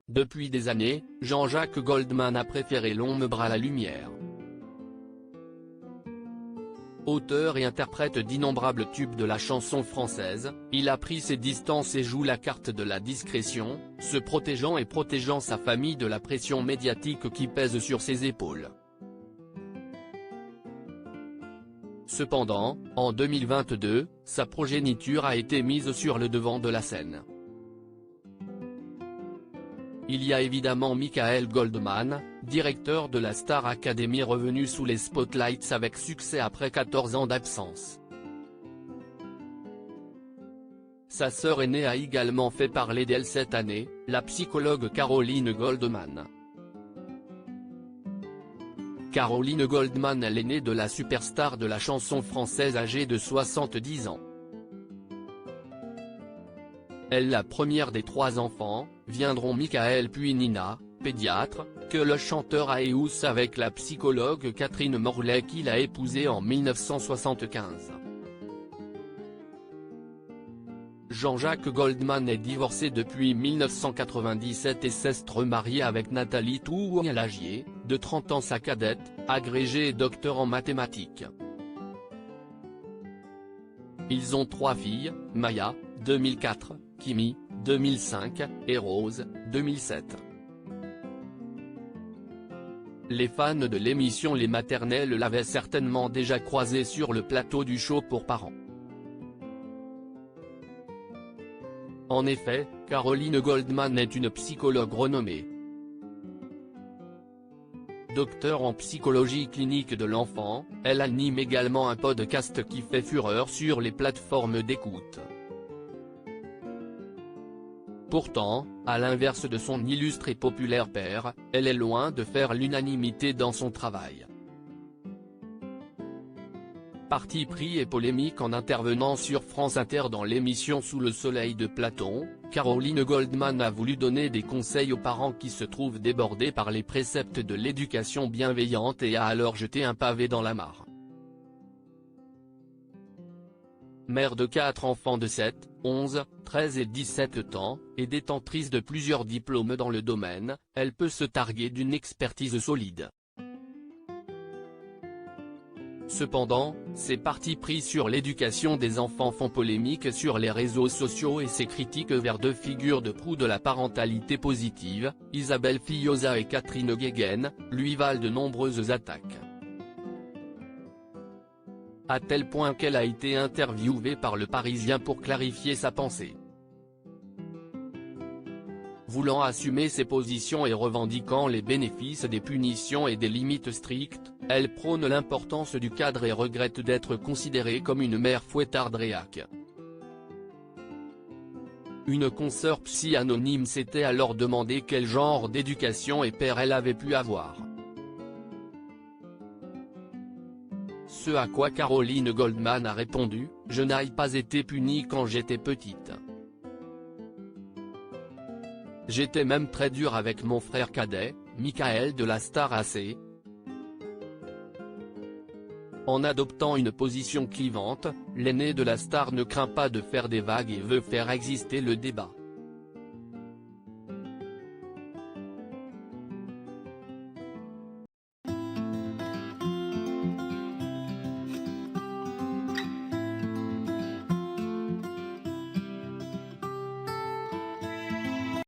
Depuis des années, Jean-Jacques Goldman a préféré l'ombre à la lumière. Auteur et interprète d'innombrables tubes de la chanson française, il a pris ses distances et joue la carte de la discrétion, se protégeant et protégeant sa famille de la pression médiatique qui pèse sur ses épaules. Cependant, en 2022, sa progéniture a été mise sur le devant de la scène. Il y a évidemment Michael Goldman, directeur de la Star Academy revenu sous les spotlights avec succès après 14 ans d'absence. Sa sœur aînée a également fait parler d'elle cette année, la psychologue Caroline Goldman. Caroline Goldman est l'aînée de la superstar de la chanson française âgée de 70 ans. Elle la première des 3 enfants, viendront Michael puis Nina, pédiatre, que le chanteur a épousé avec la psychologue Catherine Morlet qu'il a épousée en 1975. Jean-Jacques Goldman est divorcé depuis 1997 et s'est remarié avec Nathalie Tououlagier, de 30 ans sa cadette, agrégée et docteur en mathématiques. Ils ont 3 filles, Maya, 2004, Kimi, 2005, et Rose, 2007. Les fans de l'émission Les Maternelles l'avaient certainement déjà croisé sur le plateau du show pour parents. En effet, Caroline Goldman est une psychologue renommée. Docteur en psychologie clinique de l'enfant, elle anime également un podcast qui fait fureur sur les plateformes d'écoute. Pourtant, à l'inverse de son illustre et populaire père, elle est loin de faire l'unanimité dans son travail. Parti pris et polémique en intervenant sur France Inter dans l'émission Sous le soleil de Platon, Caroline Goldman a voulu donner des conseils aux parents qui se trouvent débordés par les préceptes de l'éducation bienveillante et a alors jeté un pavé dans la mare. Mère de 4 enfants de 7, 11, 13 et 17 ans, et détentrice de plusieurs diplômes dans le domaine, elle peut se targuer d'une expertise solide. Cependant, ses partis pris sur l'éducation des enfants font polémique sur les réseaux sociaux et ses critiques vers 2 figures de proue de la parentalité positive, Isabelle Fillosa et Catherine Guéguen, lui valent de nombreuses attaques. À tel point qu'elle a été interviewée par Le Parisien pour clarifier sa pensée. Voulant assumer ses positions et revendiquant les bénéfices des punitions et des limites strictes, elle prône l'importance du cadre et regrette d'être considérée comme une mère fouettarde-réac. Une consoeur psy anonyme s'était alors demandé quel genre d'éducation et père elle avait pu avoir. Ce à quoi Caroline Goldman a répondu, « Je n'ai pas été punie quand j'étais petite. J'étais même très dur avec mon frère cadet, Michael de la Star AC. En adoptant une position clivante, l'aîné de la star ne craint pas de faire des vagues et veut faire exister le débat.